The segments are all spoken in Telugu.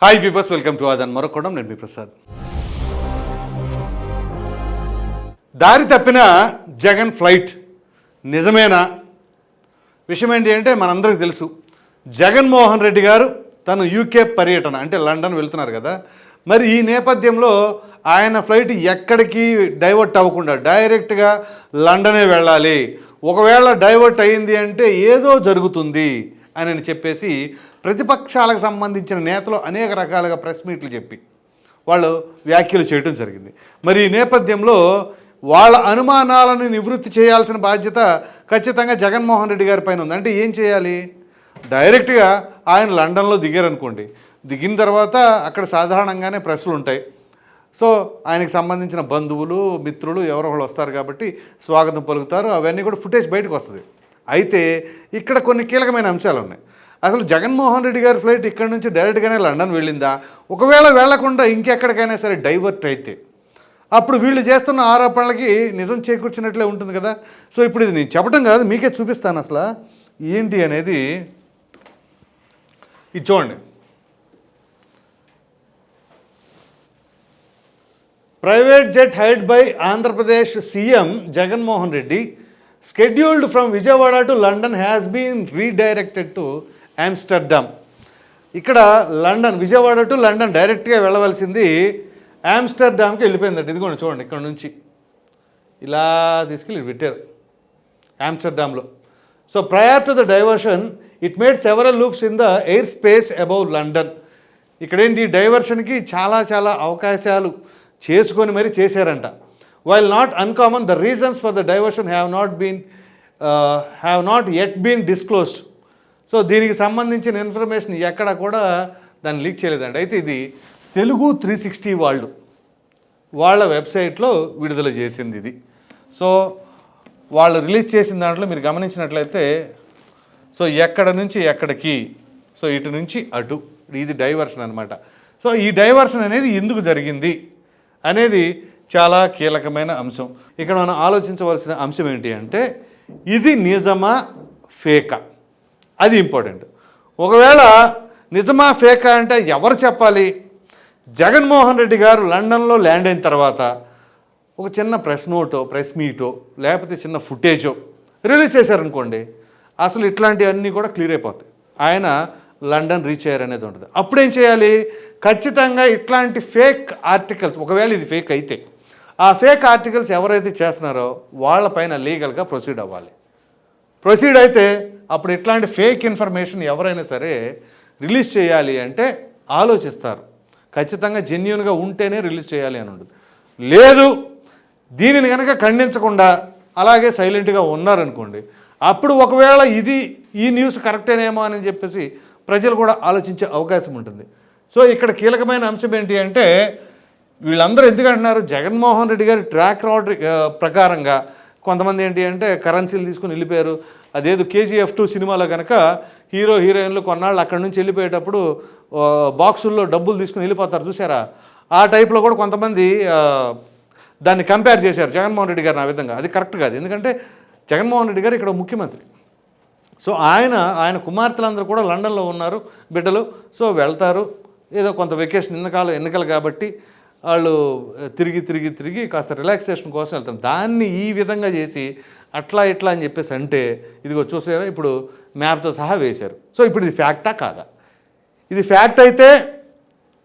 హాయ్ వ్యూవర్స్, వెల్కమ్ టు ఆదాన్ మరొకడం. నేను మీ ప్రసాద్. దారి తప్పిన జగన్ ఫ్లైట్ నిజమేనా? విషయం ఏంటి అంటే మనందరికీ తెలుసు, జగన్మోహన్ రెడ్డి గారు తను యూకే పర్యటన అంటే లండన్ వెళ్తున్నారు కదా. మరి ఈ నేపథ్యంలో ఆయన ఫ్లైట్ ఎక్కడికి డైవర్ట్ అవ్వకుండా డైరెక్ట్గా లండనే వెళ్ళాలి. ఒకవేళ డైవర్ట్ అయ్యింది అంటే ఏదో జరుగుతుంది అని చెప్పేసి ప్రతిపక్షాలకు సంబంధించిన నేతలు అనేక రకాలుగా ప్రెస్ మీట్లు చెప్పి వాళ్ళు వ్యాఖ్యలు చేయడం జరిగింది. మరి ఈ నేపథ్యంలో వాళ్ళ అనుమానాలను నివృత్తి చేయాల్సిన బాధ్యత ఖచ్చితంగా జగన్మోహన్ రెడ్డి గారి పైన ఉంది. అంటే ఏం చేయాలి? డైరెక్ట్గా ఆయన లండన్లో దిగారనుకోండి, దిగిన తర్వాత అక్కడ సాధారణంగానే ప్రెస్లు ఉంటాయి. సో ఆయనకు సంబంధించిన బంధువులు మిత్రులు ఎవరో ఒకళ్ళు వస్తారు కాబట్టి స్వాగతం పలుకుతారు. అవన్నీ కూడా ఫుటేజ్ బయటకు వస్తుంది. అయితే ఇక్కడ కొన్ని కీలకమైన అంశాలు ఉన్నాయి. అసలు జగన్మోహన్ రెడ్డి గారి ఫ్లైట్ ఇక్కడ నుంచి డైరెక్ట్గానే లండన్ వెళ్ళిందా? ఒకవేళ వెళ్లకుండా ఇంకెక్కడికైనా సరే డైవర్ట్ అయితే అప్పుడు వీళ్ళు చేస్తున్న ఆరోపణలకి నిజం చేకూర్చినట్లే ఉంటుంది కదా. సో ఇప్పుడు ఇది నేను చెప్పడం కాదు, మీకే చూపిస్తాను అసలు ఏంటి అనేది. ఇది చూడండి. Private jet hide by Andhra Pradesh CM Jaganmohan Reddy scheduled from Vijayawada to London has been redirected to Amsterdam. ఇక్కడ లండన్, విజయవాడ టు లండన్ డైరెక్ట్గా వెళ్ళవలసింది ఆమ్స్టర్డామ్కి వెళ్ళిపోయిందట. ఇదిగోండి చూడండి, ఇక్కడ నుంచి ఇలా తీసుకెళ్ళి పెట్టారు ఆమ్స్టర్డామ్లో. So prior to the diversion it made several loops in the air space above London. ఇక్కడేంటి డైవర్షన్కి చాలా అవకాశాలు చేసుకొని మరి చేశారంట. While not uncommon, the reasons for the diversion have not yet been disclosed. So దీనికి సంబంధించిన ఇన్ఫర్మేషన్ ఎక్కడ కూడా దాన్ని లీక్ చేయలేదండి. అయితే ఇది తెలుగు 360 వాళ్ళ వెబ్సైట్లో విడుదల చేసింది ఇది. సో వాళ్ళు రిలీజ్ చేసిన దాంట్లో మీరు గమనించినట్లయితే, సో ఎక్కడ నుంచి ఎక్కడికి, సో ఇటు నుంచి అటు, ఇది డైవర్షన్ అనమాట. సో ఈ డైవర్షన్ అనేది ఎందుకు జరిగింది అనేది చాలా కీలకమైన అంశం. ఇక్కడ మనం ఆలోచించవలసిన అంశం ఏంటి అంటే, ఇది నిజమా ఫేకా, అది ఇంపార్టెంట్. ఒకవేళ నిజమా ఫేకా అంటే ఎవరు చెప్పాలి? జగన్మోహన్ రెడ్డి గారు లండన్లో ల్యాండ్ అయిన తర్వాత ఒక చిన్న ప్రెస్ నోటో ప్రెస్ మీటో లేకపోతే చిన్న ఫుటేజో రిలీజ్ చేశారనుకోండి, అసలు ఇట్లాంటివన్నీ కూడా క్లియర్ అయిపోతాయి. ఆయన లండన్ రీచ్ అయ్యారనేది ఉంటుంది. అప్పుడేం చేయాలి? ఖచ్చితంగా ఇట్లాంటి ఫేక్ ఆర్టికల్స్, ఒకవేళ ఇది ఫేక్ అయితే ఆ ఫేక్ ఆర్టికల్స్ ఎవరైతే చేస్తున్నారో వాళ్ళపైన లీగల్గా ప్రొసీడ్ అవ్వాలి. ప్రొసీడ్ అయితే అప్పుడు ఇట్లాంటి ఫేక్ ఇన్ఫర్మేషన్ ఎవరైనా సరే రిలీజ్ చేయాలి అంటే ఆలోచిస్తారు. ఖచ్చితంగా జెన్యూన్గా ఉంటేనే రిలీజ్ చేయాలి అని ఉంటుంది. లేదు, దీనిని కనుక ఖండించకుండా అలాగే సైలెంట్గా ఉన్నారనుకోండి, అప్పుడు ఒకవేళ ఈ న్యూస్ కరెక్టేనేమో అని చెప్పేసి ప్రజలు కూడా ఆలోచించే అవకాశం ఉంటుంది. సో ఇక్కడ కీలకమైన అంశం ఏంటి అంటే, వీళ్ళందరూ ఎందుకంటున్నారు, జగన్మోహన్ రెడ్డి గారి ట్రాక్ రికార్డ్ ప్రకారంగా కొంతమంది ఏంటి అంటే కరెన్సీలు తీసుకుని వెళ్ళిపోయారు. అదేదో KGF 2 సినిమాలో కనుక హీరో హీరోయిన్లు కొన్నాళ్ళు అక్కడి నుంచి వెళ్ళిపోయేటప్పుడు బాక్సుల్లో డబ్బులు తీసుకుని వెళ్ళిపోతారు చూసారా, ఆ టైప్లో కూడా కొంతమంది దాన్ని కంపేర్ చేశారు జగన్మోహన్ రెడ్డి గారిని. ఆ విధంగా అది కరెక్ట్ కాదు. ఎందుకంటే జగన్మోహన్ రెడ్డి గారు ఇక్కడ ముఖ్యమంత్రి. సో ఆయన కుమార్తెలందరూ కూడా లండన్లో ఉన్నారు బిడ్డలు. సో వెళ్తారు, ఏదో కొంత వెకేషన్, ఎన్నికలు కాబట్టి వాళ్ళు తిరిగి కాస్త రిలాక్సేషన్ కోసం వెళ్తారు. దాన్ని ఈ విధంగా చేసి అట్లా ఇట్లా అని చెప్పేసి అంటే, ఇదిగో చూసారా ఇప్పుడు మ్యాప్తో సహా వేశారు. సో ఇప్పుడు ఇది ఫ్యాక్టా కాదా? ఇది ఫ్యాక్ట్ అయితే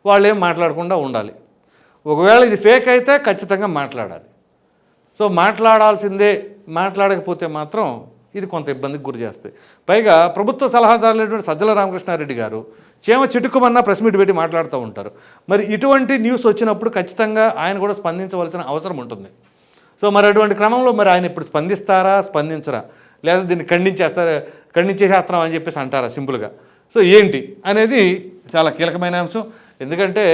వాళ్ళు ఏం మాట్లాడకుండా ఉండాలి. ఒకవేళ ఇది ఫేక్ అయితే ఖచ్చితంగా మాట్లాడాలి. సో మాట్లాడాల్సిందే, మాట్లాడకపోతే మాత్రం ఇది కొంత ఇబ్బందికి గురి చేస్తాయి. పైగా ప్రభుత్వ సలహాదారులైనటువంటి సజ్జల రామకృష్ణారెడ్డి గారు చేమ చిటుక్కుమన్నా ప్రెస్ మీట్ పెట్టి మాట్లాడుతూ ఉంటారు. మరి ఇటువంటి న్యూస్ వచ్చినప్పుడు ఖచ్చితంగా ఆయన కూడా స్పందించవలసిన అవసరం ఉంటుంది. సో మరి అటువంటి క్రమంలో మరి ఆయన ఇప్పుడు స్పందించరా, లేదా దీన్ని ఖండించేసేస్తున్నాం అని చెప్పేసి అంటారా సింపుల్గా? సో ఏంటి అనేది చాలా కీలకమైన అంశం. ఎందుకంటే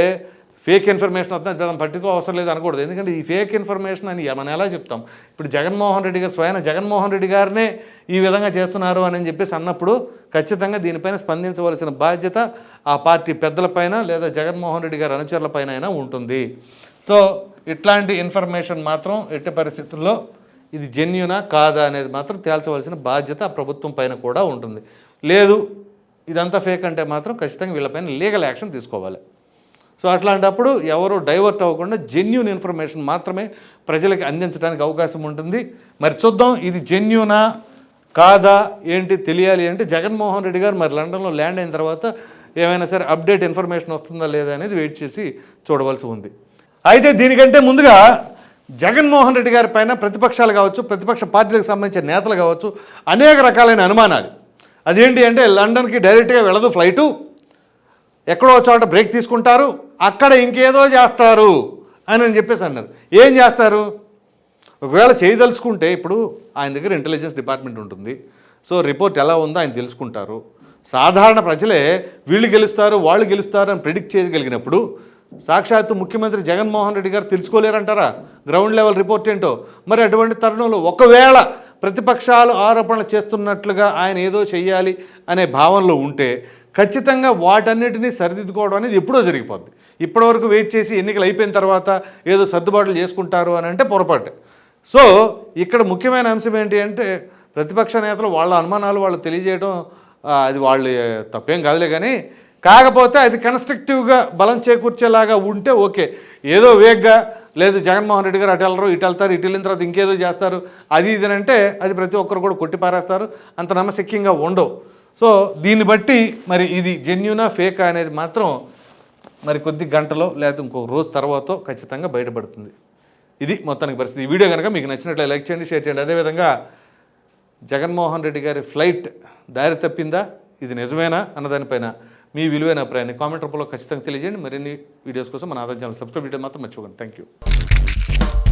ఫేక్ ఇన్ఫర్మేషన్ వస్తుంది, దాన్ని పట్టుకో అవసరం లేదు అనకూడదు. ఎందుకంటే ఈ ఫేక్ ఇన్ఫర్మేషన్ అని మనం ఎలా చెప్తాం? ఇప్పుడు జగన్మోహన్ రెడ్డి గారు స్వయం జగన్మోహన్ రెడ్డి గారినే ఈ విధంగా చేస్తున్నారు అని చెప్పేసి అన్నప్పుడు ఖచ్చితంగా దీనిపైన స్పందించవలసిన బాధ్యత ఆ పార్టీ పెద్దలపైన లేదా జగన్మోహన్ రెడ్డి గారి అనుచరులపైన అయినా ఉంటుంది. సో ఇట్లాంటి ఇన్ఫర్మేషన్ మాత్రం ఎట్టి పరిస్థితుల్లో ఇది జెన్యూనా కాదా అనేది మాత్రం తేల్చవలసిన బాధ్యత ఆ ప్రభుత్వం పైన కూడా ఉంటుంది. లేదు ఇదంతా ఫేక్ అంటే మాత్రం ఖచ్చితంగా వీళ్ళపైన లీగల్ యాక్షన్ తీసుకోవాలి. సో అట్లాంటప్పుడు ఎవరు డైవర్ట్ అవ్వకుండా జెన్యూన్ ఇన్ఫర్మేషన్ మాత్రమే ప్రజలకు అందించడానికి అవకాశం ఉంటుంది. మరి చూద్దాం ఇది జెన్యూనా కాదా ఏంటి తెలియాలి అంటే జగన్మోహన్ రెడ్డి గారు మరి లండన్లో ల్యాండ్ అయిన తర్వాత ఏమైనా సరే అప్డేట్ ఇన్ఫర్మేషన్ వస్తుందా లేదా అనేది వెయిట్ చేసి చూడవలసి ఉంది. అయితే దీనికంటే ముందుగా జగన్మోహన్ రెడ్డి గారి పైన ప్రతిపక్షాలు కావచ్చు, ప్రతిపక్ష పార్టీలకు సంబంధించిన నేతలు కావచ్చు, అనేక రకాలైన అనుమానాలు. అదేంటి అంటే లండన్కి డైరెక్ట్గా వెళ్ళదు ఫ్లైటు, ఎక్కడో చోట బ్రేక్ తీసుకుంటారు, అక్కడ ఇంకేదో చేస్తారు అని చెప్పేసి అన్నారు. ఏం చేస్తారు? ఒకవేళ చేయదలుచుకుంటే ఇప్పుడు ఆయన దగ్గర ఇంటెలిజెన్స్ డిపార్ట్మెంట్ ఉంటుంది. సో రిపోర్ట్ ఎలా ఉందో ఆయన తెలుసుకుంటారు. సాధారణ ప్రజలే వీళ్ళు గెలుస్తారు వాళ్ళు గెలుస్తారు అని ప్రిడిక్ట్ చేయగలిగినప్పుడు సాక్షాత్తు ముఖ్యమంత్రి జగన్మోహన్ రెడ్డి గారు తెలుసుకోలేరంటారా గ్రౌండ్ లెవెల్ రిపోర్ట్ ఏంటో? మరి అటువంటి తరుణంలో ఒకవేళ ప్రతిపక్షాలు ఆరోపణలు చేస్తున్నట్లుగా ఆయన ఏదో చెయ్యాలి అనే భావనలో ఉంటే ఖచ్చితంగా వాటన్నిటినీ సరిదిద్దుకోవడం అనేది ఎప్పుడో జరిగిపోద్ది. ఇప్పటివరకు వెయిట్ చేసి ఎన్నికలు అయిపోయిన తర్వాత ఏదో సర్దుబాట్లు చేసుకుంటారు అని అంటే పొరపాటు. సో ఇక్కడ ముఖ్యమైన అంశం ఏంటి అంటే ప్రతిపక్ష నేతలు వాళ్ళ అనుమానాలు వాళ్ళు తెలియజేయడం అది వాళ్ళు తప్పేం కాదులే, కానీ కాకపోతే అది కన్స్ట్రక్టివ్గా బలం చేకూర్చేలాగా ఉంటే ఓకే. ఏదో వేగ్గా లేదు జగన్మోహన్ రెడ్డి గారు అటు వెళ్ళరు ఇటు వెళ్తారు, ఇటు వెళ్ళిన తర్వాత ఇంకేదో చేస్తారు అది ఇది అంటే అది ప్రతి ఒక్కరు కూడా కొట్టిపారేస్తారు, అంత నమ్మశక్యంగా ఉండవు. సో దీన్ని బట్టి మరి ఇది జెన్యూనా ఫేకా అనేది మాత్రం మరి కొద్ది గంటలో లేదా ఇంకొక రోజు తర్వాత ఖచ్చితంగా బయటపడుతుంది. ఇది మొత్తానికి పరిస్థితి. ఈ వీడియో కనుక మీకు నచ్చినట్లయితే లైక్ చేయండి, షేర్ చేయండి. అదేవిధంగా జగన్మోహన్ రెడ్డి గారి ఫ్లైట్ దారి తప్పిందా, ఇది నిజమేనా అన్నదానిపైన మీ విలువైన అభిప్రాయాన్ని కామెంట్ రూపంలో ఖచ్చితంగా తెలియజేయండి. మరిన్ని వీడియోస్ కోసం మన ఆదాయం ఛానల్ సబ్స్క్రైబ్ చేయడం మాత్రం మర్చిపోకండి. Thank you.